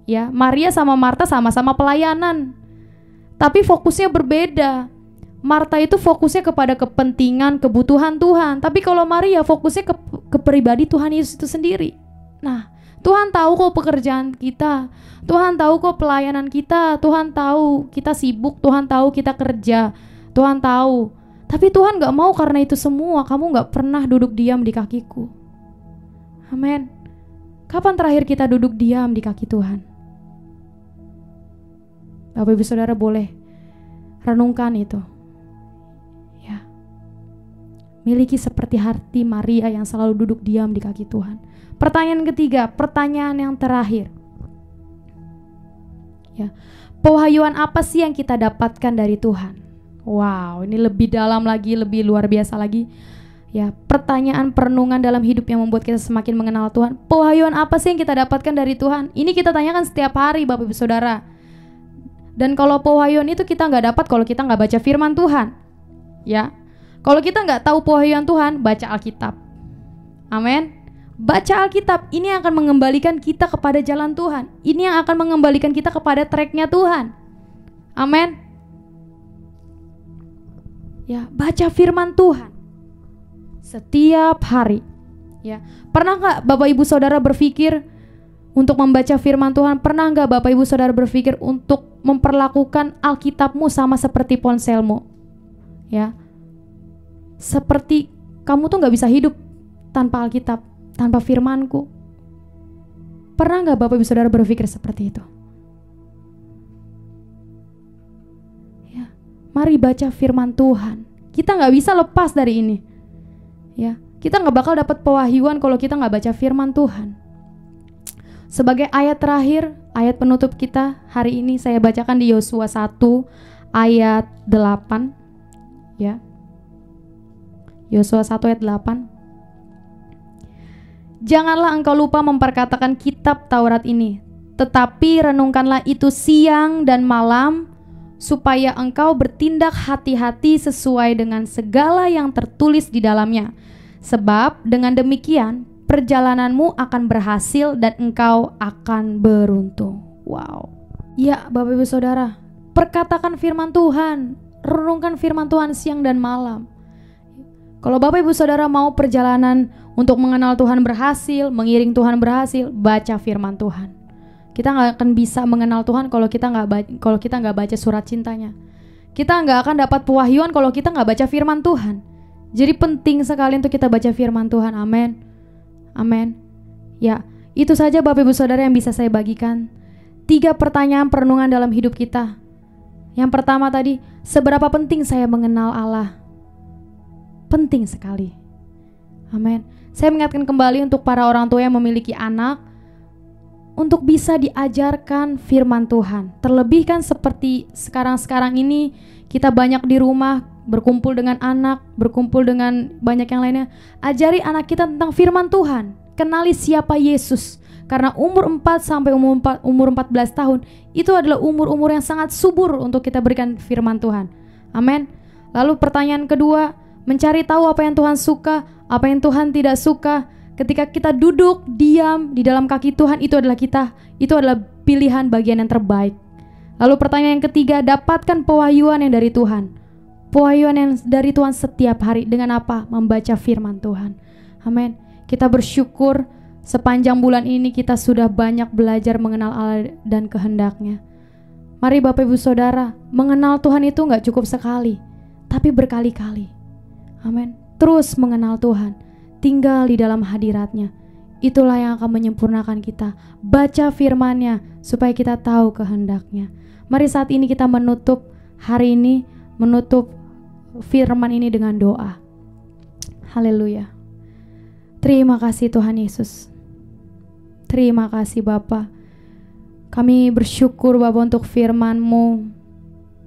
ya. Maria sama Marta sama-sama pelayanan, tapi fokusnya berbeda. Marta itu fokusnya kepada kepentingan, kebutuhan Tuhan, tapi kalau Maria fokusnya ke pribadi Tuhan Yesus itu sendiri. Nah, Tuhan tahu kok pekerjaan kita, Tuhan tahu kok pelayanan kita, Tuhan tahu kita sibuk, Tuhan tahu kita kerja, Tuhan tahu. Tapi Tuhan gak mau karena itu semua kamu gak pernah duduk diam di kakiku. Amin. Kapan terakhir kita duduk diam di kaki Tuhan? Bapak Ibu Saudara boleh renungkan itu. Ya. Miliki seperti hati Maria yang selalu duduk diam di kaki Tuhan. Pertanyaan ketiga, pertanyaan yang terakhir. Ya, pewahyuan apa sih yang kita dapatkan dari Tuhan? Wow, ini lebih dalam lagi, lebih luar biasa lagi. Ya, pertanyaan perenungan dalam hidup yang membuat kita semakin mengenal Tuhan. Pewahyuan apa sih yang kita dapatkan dari Tuhan? Ini kita tanyakan setiap hari, Bapak Ibu Saudara. Dan kalau pewahyuan itu kita nggak dapat kalau kita nggak baca firman Tuhan. Ya, kalau kita nggak tahu pewahyuan Tuhan, baca Alkitab. Amin. Baca Alkitab, ini yang akan mengembalikan kita kepada jalan Tuhan. Ini yang akan mengembalikan kita kepada tracknya Tuhan. Amin. Ya, baca firman Tuhan setiap hari. Ya, pernah nggak Bapak Ibu Saudara berpikir untuk membaca firman Tuhan? Pernah nggak Bapak Ibu Saudara berpikir untuk memperlakukan Alkitabmu sama seperti ponselmu? Ya, seperti kamu tuh nggak bisa hidup tanpa Alkitab, tanpa firmanku. Pernah nggak Bapak Ibu Saudara berpikir seperti itu? Ya, mari baca firman Tuhan. Kita nggak bisa lepas dari ini. Ya, kita nggak bakal dapat pewahyuan kalau kita nggak baca firman Tuhan. Sebagai ayat terakhir, ayat penutup kita hari ini saya bacakan di Yosua 1 ayat 8. Ya, Yosua 1 ayat 8. Janganlah engkau lupa memperkatakan kitab Taurat ini, tetapi renungkanlah itu siang dan malam, supaya engkau bertindak hati-hati sesuai dengan segala yang tertulis di dalamnya. Sebab dengan demikian perjalananmu akan berhasil dan engkau akan beruntung. Wow. Ya, Bapak Ibu Saudara, perkatakan firman Tuhan, renungkan firman Tuhan siang dan malam. Kalau Bapak Ibu Saudara mau perjalanan untuk mengenal Tuhan berhasil, mengiring Tuhan berhasil, baca firman Tuhan. Kita nggak akan bisa mengenal Tuhan kalau kita nggak baca surat cintanya. Kita nggak akan dapat pewahyuan kalau kita nggak baca firman Tuhan. Jadi penting sekali untuk kita baca firman Tuhan. Amin. Amin. Ya, itu saja Bapak Ibu Saudara yang bisa saya bagikan. 3 pertanyaan perenungan dalam hidup kita. Yang pertama tadi, seberapa penting saya mengenal Allah? Penting sekali. Amin. Saya mengingatkan kembali untuk para orang tua yang memiliki anak, untuk bisa diajarkan firman Tuhan. Terlebih kan seperti sekarang-sekarang ini, kita banyak di rumah, berkumpul dengan anak, berkumpul dengan banyak yang lainnya. Ajari anak kita tentang firman Tuhan. Kenali siapa Yesus. Karena umur 4 sampai umur 14 tahun, itu adalah umur-umur yang sangat subur untuk kita berikan firman Tuhan. Amin. Lalu pertanyaan kedua, mencari tahu apa yang Tuhan suka, apa yang Tuhan tidak suka. Ketika kita duduk diam di dalam kaki Tuhan, itu adalah kita, itu adalah pilihan bagian yang terbaik. Lalu pertanyaan yang ketiga, dapatkan pewahyuan yang dari Tuhan. Pewahyuan yang dari Tuhan setiap hari. Dengan apa? Membaca firman Tuhan. Amin. Kita bersyukur sepanjang bulan ini kita sudah banyak belajar mengenal Allah dan kehendaknya. Mari Bapak Ibu Saudara, mengenal Tuhan itu gak cukup sekali, tapi berkali-kali. Amin. Terus mengenal Tuhan, tinggal di dalam hadiratnya. Itulah yang akan menyempurnakan kita. Baca firman-Nya supaya kita tahu kehendaknya. Mari saat ini kita menutup hari ini, menutup firman ini dengan doa. Haleluya. Terima kasih Tuhan Yesus. Terima kasih Bapa. Kami bersyukur Bapa untuk firman-Mu.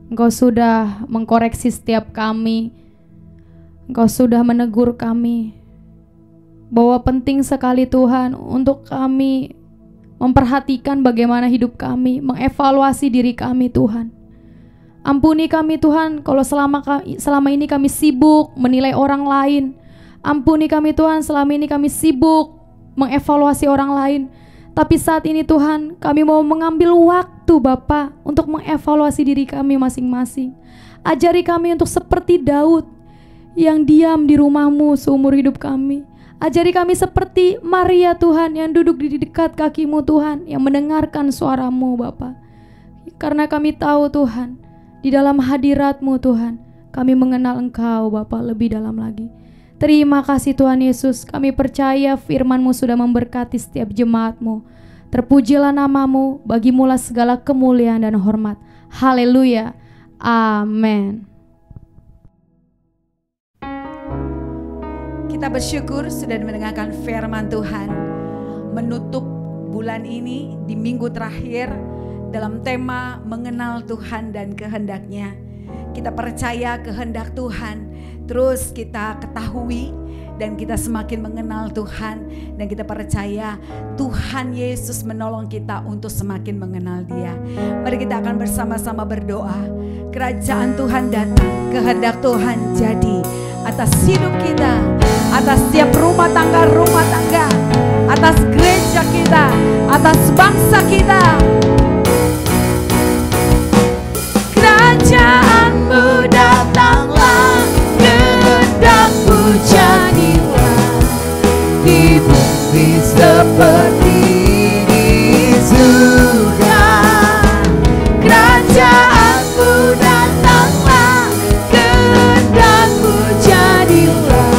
Engkau sudah mengkoreksi setiap kami. Engkau sudah menegur kami bahwa penting sekali Tuhan untuk kami memperhatikan bagaimana hidup kami, mengevaluasi diri kami Tuhan. Ampuni kami Tuhan kalau selama ini kami sibuk menilai orang lain. Ampuni kami Tuhan, selama ini kami sibuk mengevaluasi orang lain. Tapi saat ini Tuhan, kami mau mengambil waktu Bapa untuk mengevaluasi diri kami masing-masing. Ajari kami untuk seperti Daud yang diam di rumah-Mu seumur hidup kami. Ajari kami seperti Maria Tuhan yang duduk di dekat kaki-Mu Tuhan, yang mendengarkan suara-Mu Bapa. Karena kami tahu Tuhan, di dalam hadirat-Mu Tuhan, kami mengenal Engkau Bapa lebih dalam lagi. Terima kasih Tuhan Yesus, kami percaya firman-Mu sudah memberkati setiap jemaat-Mu. Terpujilah nama-Mu, bagimulah segala kemuliaan dan hormat. Haleluya. Amin. Kita bersyukur sudah mendengarkan firman Tuhan. Menutup bulan ini di minggu terakhir dalam tema mengenal Tuhan dan kehendaknya. Kita percaya kehendak Tuhan terus kita ketahui dan kita semakin mengenal Tuhan, dan kita percaya Tuhan Yesus menolong kita untuk semakin mengenal Dia. Mari kita akan bersama-sama berdoa. Kerajaan Tuhan datang, kehendak Tuhan jadi atas hidup kita, atas setiap rumah tangga, atas gereja kita, atas bangsa kita. Kerajaan-Mu datanglah, kehendak-Mu jadilah di bumi seperti di surga. Kerajaan-Mu datanglah, kehendak-Mu jadilah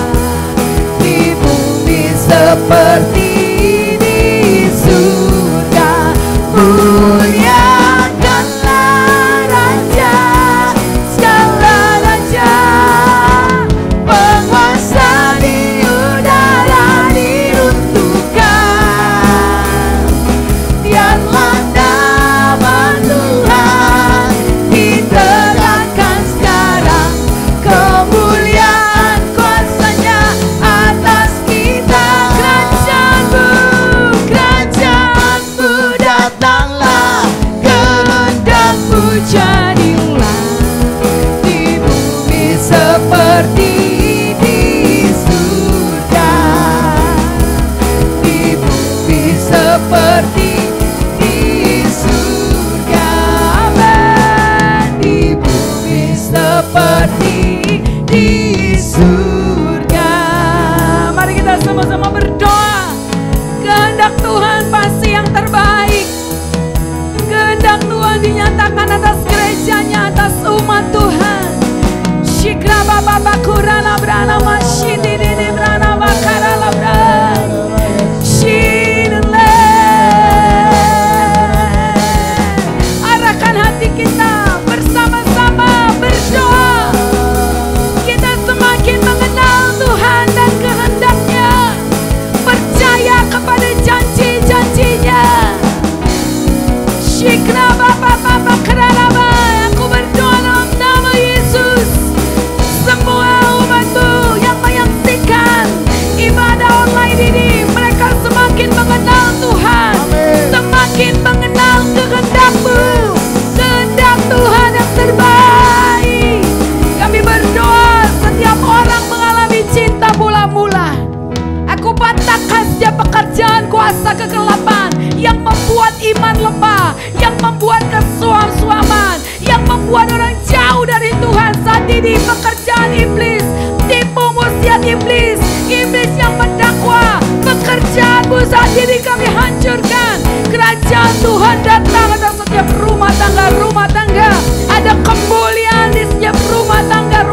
di bumi seperti di surga. Muliakanlah Raja, segala raja. pekerjaan kuasa kegelapan yang membuat iman lemah, yang membuat kesuam-suaman, yang membuat orang jauh dari Tuhan. Saat ini pekerjaan iblis, tipu musiat iblis, iblis yang mendakwa, pekerjaanmu saat ini kami hancurkan. Kerajaan Tuhan datang atas setiap rumah tangga. Ada kemuliaan di setiap rumah tangga.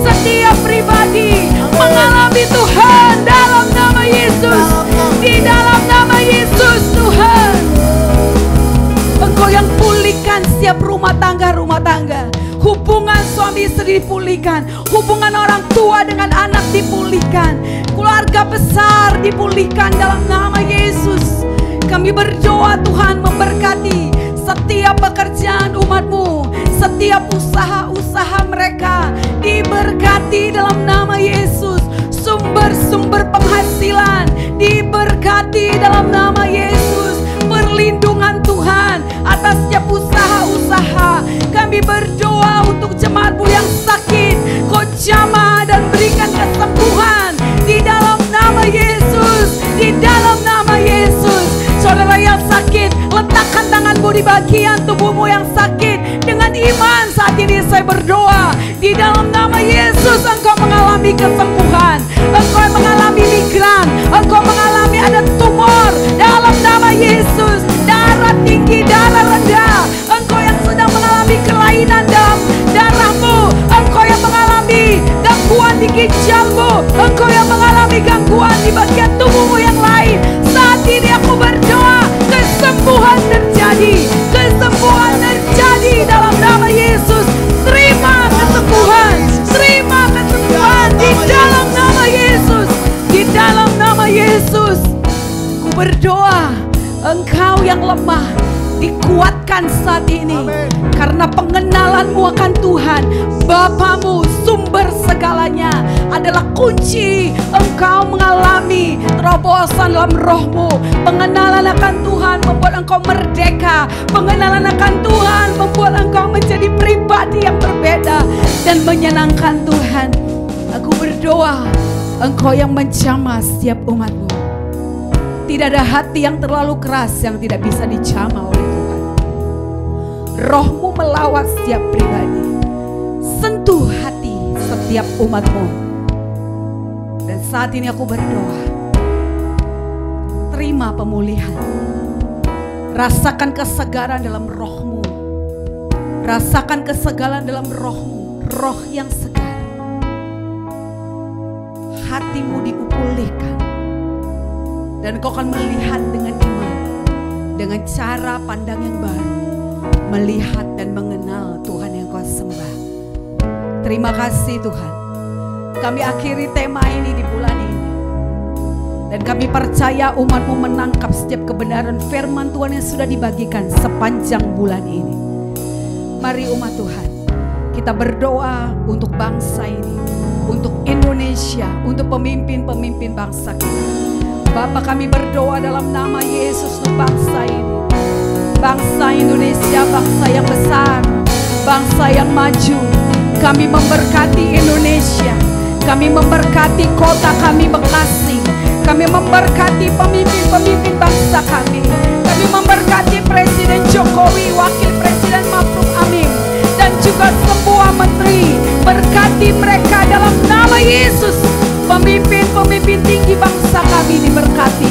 Setiap pribadi mengalami Tuhan dalam nama Yesus. Di dalam nama Yesus Tuhan, Engkau yang pulihkan setiap rumah tangga. Hubungan suami istri dipulihkan, hubungan orang tua dengan anak dipulihkan, keluarga besar dipulihkan dalam nama Yesus. Kami berdoa Tuhan memberkati setiap pekerjaan umat-Mu, setiap usaha-usaha mereka diberkati dalam nama Yesus. Sumber-sumber penghasilan diberkati dalam nama Yesus. Perlindungan Tuhan atas setiap usaha-usaha. Kami berdoa untuk jemaat-Mu yang sakit, Kau jamah dan berikan kesembuhan di dalam nama Yesus. Di dalam nama Yesus. Saudara yang sakit, letakkan tanganmu di bagian tubuhmu yang sakit. Dengan iman saat ini saya berdoa, di dalam nama Yesus engkau mengalami kesembuhan. Engkau mengalami migran, engkau mengalami ada tumor dalam nama Yesus. Darah tinggi, darah rendah, engkau yang sedang mengalami kelainan dalam darahmu, engkau yang mengalami gangguan di ginjalmu, engkau yang mengalami gangguan di bagian tubuhmu yang lain. Saat ini aku berdoa, kesembuhan terjadi, kesembuhan terjadi dalam nama Yesus. Terima kesembuhan, terima kesembuhan di dalam nama Yesus, di dalam nama Yesus. Ku berdoa, engkau yang lemah dikuatkan saat ini. Karena pengenalanmu akan Tuhan Bapamu, sumber segalanya, adalah kunci engkau mengalami terobosan dalam rohmu. Pengenalan akan Tuhan membuat engkau merdeka. Pengenalan akan Tuhan membuat engkau menjadi pribadi yang berbeda dan menyenangkan Tuhan. Aku berdoa, engkau yang menjamah setiap umatmu. Tidak ada hati yang terlalu keras yang tidak bisa dijamah oleh Tuhan. Rohmu melawat setiap pribadi. Sentuh hati setiap umatmu. Dan saat ini aku berdoa, terima pemulihan. Rasakan kesegaran dalam rohmu. Rasakan kesegaran dalam rohmu. Roh yang segar. Hatimu dipulihkan. Dan kau akan melihat dengan iman, dengan cara pandang yang baru, melihat dan mengenal Tuhan yang kau sembah. Terima kasih Tuhan. Kami akhiri tema ini di bulan ini. Dan kami percaya umat-Mu menangkap setiap kebenaran firman Tuhan yang sudah dibagikan sepanjang bulan ini. Mari umat Tuhan, kita berdoa untuk bangsa ini, untuk Indonesia, untuk pemimpin-pemimpin bangsa kita. Bapa, kami berdoa dalam nama Yesus untuk bangsa ini. Bangsa Indonesia, bangsa yang besar, bangsa yang maju. Kami memberkati Indonesia. Kami memberkati kota kami Bekasi. Kami memberkati pemimpin-pemimpin bangsa kami. Kami memberkati Presiden Jokowi, Wakil Presiden Ma'ruf Amin, dan juga semua menteri. Berkati mereka dalam nama Yesus. Pemimpin-pemimpin tinggi bangsa kami diberkati.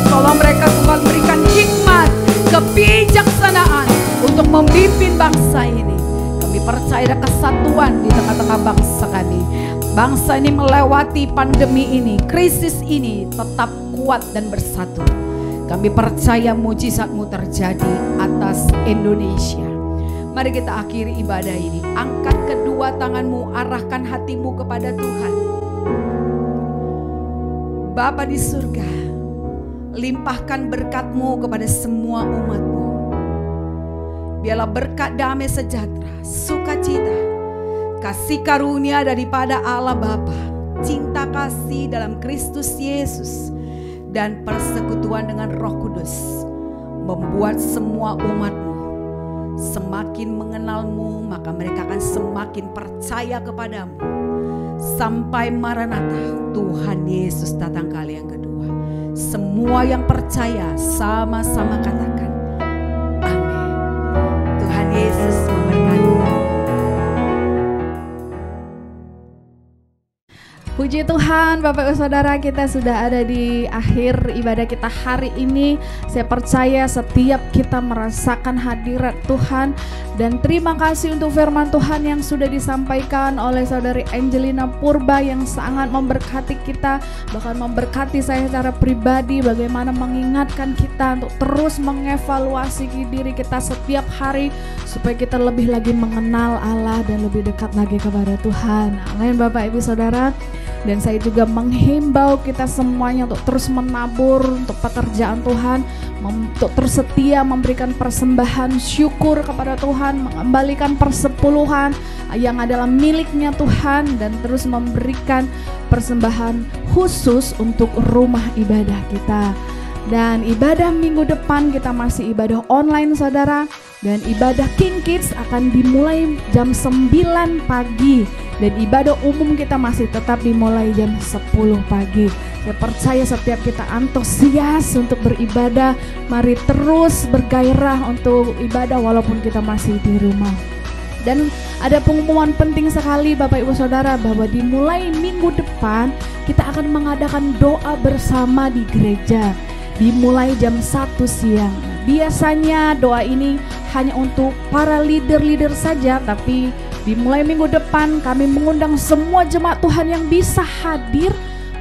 Tolong mereka Tuhan berikan hikmat, kebijaksanaan untuk memimpin bangsa ini. Kami percaya ada kesatuan di tengah-tengah bangsa kami. Bangsa ini melewati pandemi ini, krisis ini tetap kuat dan bersatu. Kami percaya mujizat-Mu terjadi atas Indonesia. Mari kita akhiri ibadah ini. Angkat kedua tanganmu, arahkan hatimu kepada Tuhan. Bapa di surga, limpahkan berkat-Mu kepada semua umat-Mu. Biarlah berkat damai sejahtera, sukacita, kasih karunia daripada Allah Bapa, cinta kasih dalam Kristus Yesus, dan persekutuan dengan Roh Kudus membuat semua umat-Mu semakin mengenal-Mu, maka mereka akan semakin percaya kepadamu. Sampai Maranatha, Tuhan Yesus datang kali yang kedua. Semua yang percaya sama-sama katakan amin. Tuhan Yesus memberkati. Puji Tuhan, Bapak Ibu Saudara, kita sudah ada di akhir ibadah kita hari ini. Saya percaya setiap kita merasakan hadirat Tuhan. Dan terima kasih untuk firman Tuhan yang sudah disampaikan oleh Saudari Angelina Purba yang sangat memberkati kita, bahkan memberkati saya secara pribadi, bagaimana mengingatkan kita untuk terus mengevaluasi diri kita setiap hari supaya kita lebih lagi mengenal Allah dan lebih dekat lagi kepada Tuhan. Amin Bapak Ibu Saudara. Dan saya juga menghimbau kita semuanya untuk terus menabur untuk pekerjaan Tuhan, untuk terus setia memberikan persembahan syukur kepada Tuhan, mengembalikan persepuluhan yang adalah miliknya Tuhan, dan terus memberikan persembahan khusus untuk rumah ibadah kita. Dan ibadah minggu depan kita masih ibadah online saudara, dan ibadah King Kids akan dimulai jam 9 pagi, dan ibadah umum kita masih tetap dimulai jam 10 pagi. Saya percaya setiap kita antusias untuk beribadah, mari terus bergairah untuk ibadah walaupun kita masih di rumah. Dan ada pengumuman penting sekali Bapak Ibu Saudara, bahwa dimulai minggu depan kita akan mengadakan doa bersama di gereja, dimulai jam 1 siang. Biasanya doa ini hanya untuk para leader-leader saja, tapi dimulai minggu depan kami mengundang semua jemaat Tuhan yang bisa hadir,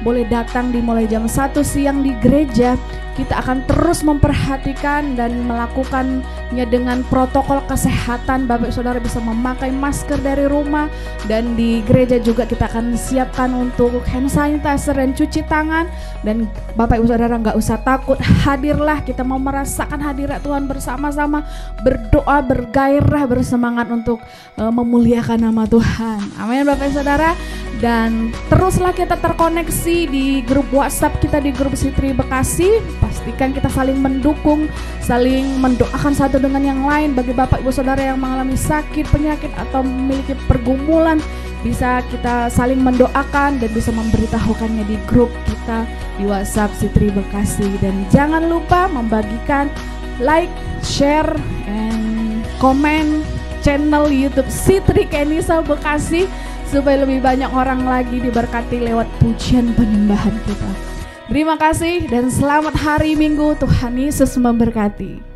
boleh datang dimulai jam 1 siang di gereja. Kita akan terus memperhatikan dan melakukannya dengan protokol kesehatan. Bapak Saudara bisa memakai masker dari rumah, dan di gereja juga kita akan siapkan untuk hand sanitizer dan cuci tangan. Dan Bapak Ibu Saudara nggak usah takut, hadirlah, kita mau merasakan hadirat Tuhan bersama-sama, berdoa, bergairah, bersemangat untuk memuliakan nama Tuhan. Amin Bapak Ibu Saudara. Dan teruslah kita terkoneksi di grup WhatsApp kita, di grup Sitri Bekasi. Pastikan kita saling mendukung, saling mendoakan satu dengan yang lain. Bagi Bapak Ibu Saudara yang mengalami sakit, penyakit, atau memiliki pergumulan, bisa kita saling mendoakan dan bisa memberitahukannya di grup kita di WhatsApp Sitri Bekasi. Dan jangan lupa membagikan, like, share, and comment channel YouTube Sitri Kenisa Bekasi, supaya lebih banyak orang lagi diberkati lewat pujian penyembahan kita. Terima kasih dan selamat hari Minggu. Tuhan Yesus memberkati.